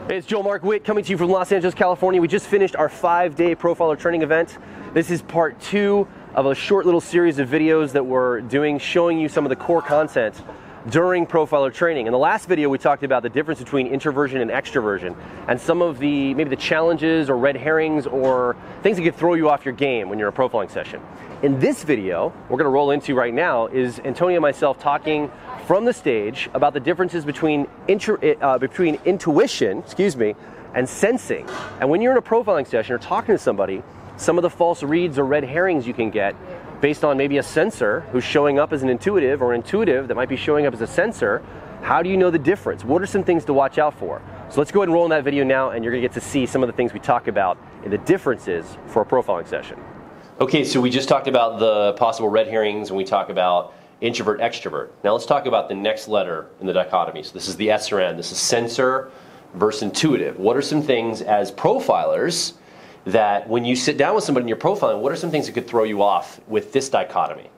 Hey, it's Joel Mark Witt coming to you from Los Angeles, California. We just finished our 5-day profiler training event. This is part 2 of a short little series of videos that we're doing showing you some of the core content during profiler training. In the last video, we talked about the difference between introversion and extroversion and some of the maybe the challenges or red herrings or things that could throw you off your game when you're in a profiling session. In this video, we're going to roll into right now is Antonio and myself talking from the stage about the differences between intuition, and sensing. And when you're in a profiling session or talking to somebody, some of the false reads or red herrings you can get based on maybe a sensor who's showing up as an intuitive or an intuitive that might be showing up as a sensor. How do you know the difference? What are some things to watch out for? So let's go ahead and roll in that video now, and you're going to get to see some of the things we talk about in the differences for a profiling session. Okay, so we just talked about the possible red herrings and we talk about introvert, extrovert. Now let's talk about the next letter in the dichotomy. So this is the S or N. This is sensor versus intuitive. What are some things as profilers that when you sit down with somebody in your profiling, what are some things that could throw you off with this dichotomy?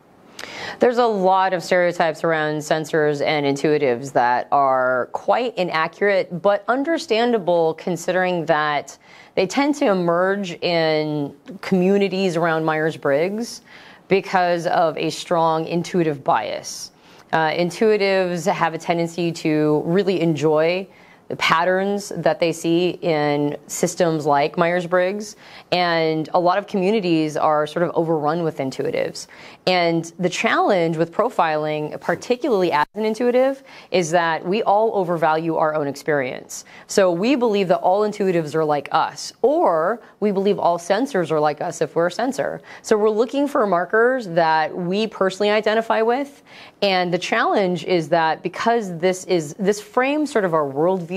There's a lot of stereotypes around sensors and intuitives that are quite inaccurate, but understandable considering that they tend to emerge in communities around Myers-Briggs because of a strong intuitive bias. Intuitives have a tendency to really enjoy the patterns that they see in systems like Myers-Briggs, and a lot of communities are sort of overrun with intuitives. And the challenge with profiling, particularly as an intuitive, is that we all overvalue our own experience. So we believe that all intuitives are like us, or we believe all sensors are like us if we're a sensor. So we're looking for markers that we personally identify with, and the challenge is that because this frames sort of our worldview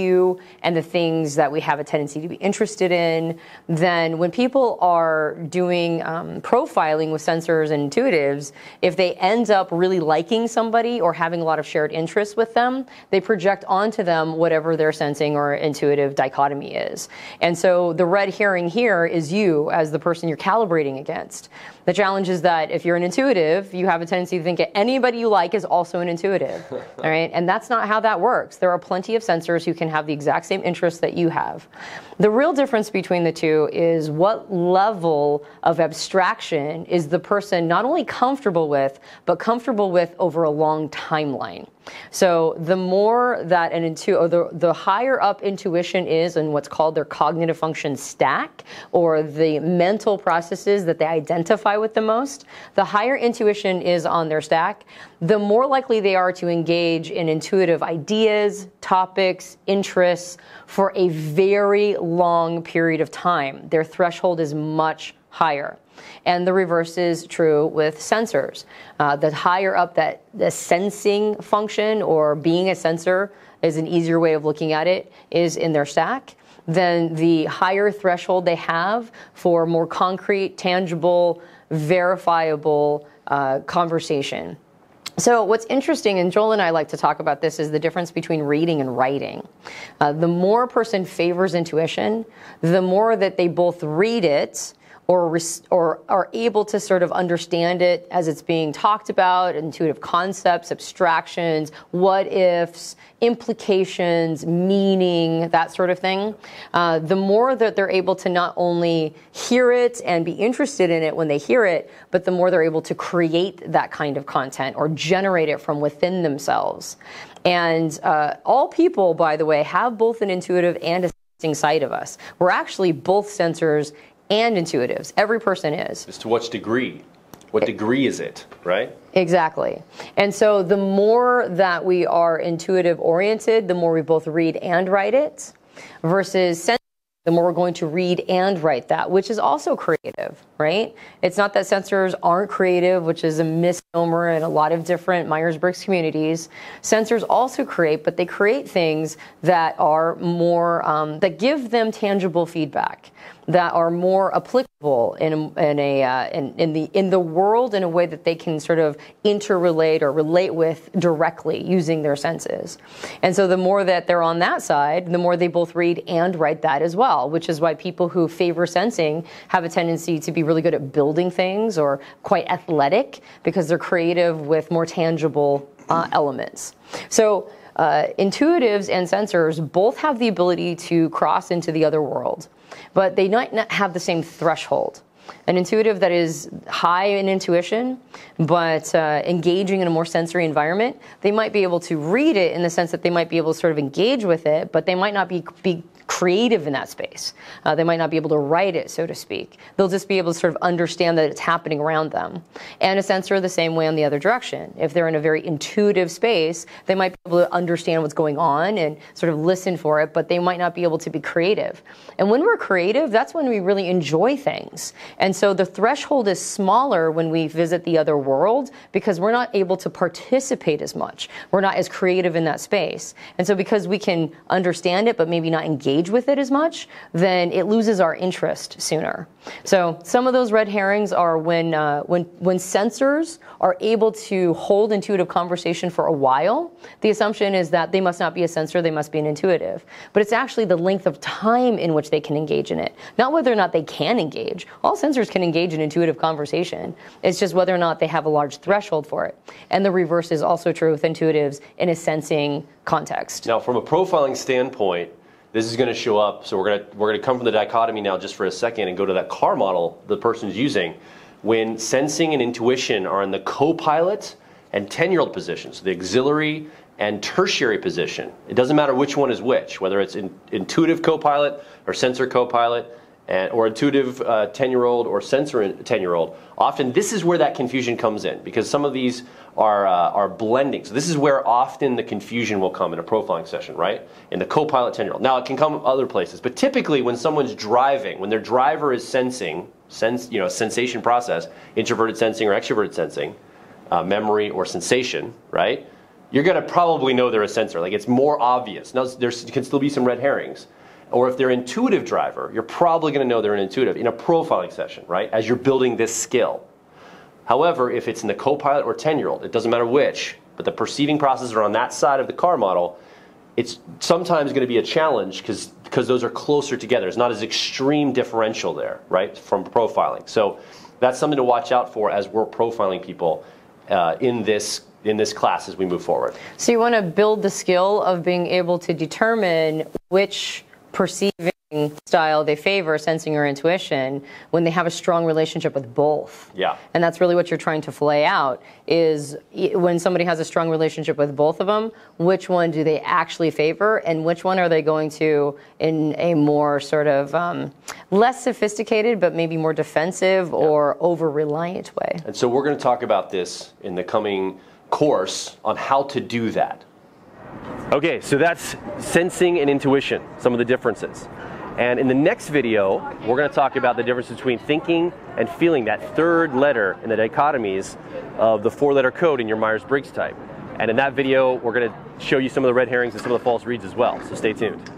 and the things that we have a tendency to be interested in, then when people are doing profiling with sensors and intuitives, if they end up really liking somebody or having a lot of shared interests with them, they project onto them whatever their sensing or intuitive dichotomy is. And so the red herring here is you as the person you're calibrating against. The challenge is that if you're an intuitive, you have a tendency to think anybody you like is also an intuitive, all right? And that's not how that works. There are plenty of sensors who can have the exact same interests that you have. The real difference between the two is what level of abstraction is the person not only comfortable with, but comfortable with over a long timeline. So the more that the higher up intuition is in what's called their cognitive function stack, or the mental processes that they identify with the most, the higher intuition is on their stack, the more likely they are to engage in intuitive ideas, topics, interests for a very long period of time. Their threshold is much higher. And the reverse is true with sensors. The higher up that the sensing function or being a sensor is an easier way of looking at it is in their stack, then the higher threshold they have for more concrete, tangible, verifiable conversation. So what's interesting, and Joel and I like to talk about this, is the difference between reading and writing. The more a person favors intuition, the more that they both read it or are able to sort of understand it as it's being talked about, intuitive concepts, abstractions, what ifs, implications, meaning, that sort of thing. The more that they're able to not only hear it and be interested in it when they hear it, but the more they're able to create that kind of content or generate it from within themselves. And all people, by the way, have both an intuitive and a sensing side of us. We're actually both sensors and intuitives. Every person is. As to what degree? What degree is it, right? Exactly. And so the more that we are intuitive oriented, the more we both read and write it, versus sensitive, the more we're going to read and write that, which is also creative, right? It's not that sensors aren't creative, which is a misnomer in a lot of different Myers-Briggs communities. Sensors also create, but they create things that are more, that give them tangible feedback, that are more applicable in the world in a way that they can sort of interrelate or relate with directly using their senses. And so the more that they're on that side, the more they both read and write that as well, which is why people who favor sensing have a tendency to be really good at building things or quite athletic because they're creative with more tangible elements. So Intuitives and sensors both have the ability to cross into the other world, but they might not have the same threshold. An intuitive that is high in intuition, but engaging in a more sensory environment, they might be able to read it in the sense that they might be able to sort of engage with it, but they might not be creative in that space. They might not be able to write it, so to speak. They'll just be able to sort of understand that it's happening around them. And a sensor the same way on the other direction. If they're in a very intuitive space, they might be able to understand what's going on and sort of listen for it, but they might not be able to be creative. And when we're creative, that's when we really enjoy things. And so the threshold is smaller when we visit the other world because we're not able to participate as much. We're not as creative in that space. And so because we can understand it, but maybe not engage with it as much, then it loses our interest sooner. So some of those red herrings are when sensors are able to hold intuitive conversation for a while, the assumption is that they must not be a sensor, they must be an intuitive. But it's actually the length of time in which they can engage in it, not whether or not they can engage. All sensors can engage in intuitive conversation. It's just whether or not they have a large threshold for it. And the reverse is also true with intuitives in a sensing context. Now, from a profiling standpoint, this is going to show up. So we're going to come from the dichotomy now just for a second and go to that car model the person's using. When sensing and intuition are in the co-pilot and 10-year-old position, so the auxiliary and tertiary position, it doesn't matter which one is which, whether it's intuitive co-pilot or sensor co-pilot, or intuitive 10-year-old or sensor 10-year-old. Often this is where that confusion comes in because some of these are blending. So this is where often the confusion will come in a profiling session, right? In the co-pilot 10-year-old. Now it can come other places, but typically when someone's driving, when their driver is sensation process, introverted sensing or extroverted sensing, memory or sensation, right? You're going to probably know they're a sensor. Like it's more obvious. Now there can still be some red herrings. Or if they're intuitive driver, you're probably going to know they're an intuitive in a profiling session, right? As you're building this skill. However, if it's in the co-pilot or 10-year-old, it doesn't matter which, but the perceiving processes are on that side of the car model, it's sometimes going to be a challenge because those are closer together. It's not as extreme differential there, right, from profiling. So that's something to watch out for as we're profiling people in this class as we move forward. So you want to build the skill of being able to determine which perceiving style they favor, sensing or intuition, when they have a strong relationship with both. Yeah. And that's really what you're trying to fillet out, is when somebody has a strong relationship with both of them, which one do they actually favor and which one are they going to in a more sort of less sophisticated but maybe more defensive or over-reliant way. And so we're going to talk about this in the coming course on how to do that. Okay, so that's sensing and intuition, some of the differences. And in the next video, we're going to talk about the difference between thinking and feeling, that third letter in the dichotomies of the 4-letter code in your Myers-Briggs type. And in that video, we're going to show you some of the red herrings and some of the false reads as well, so stay tuned.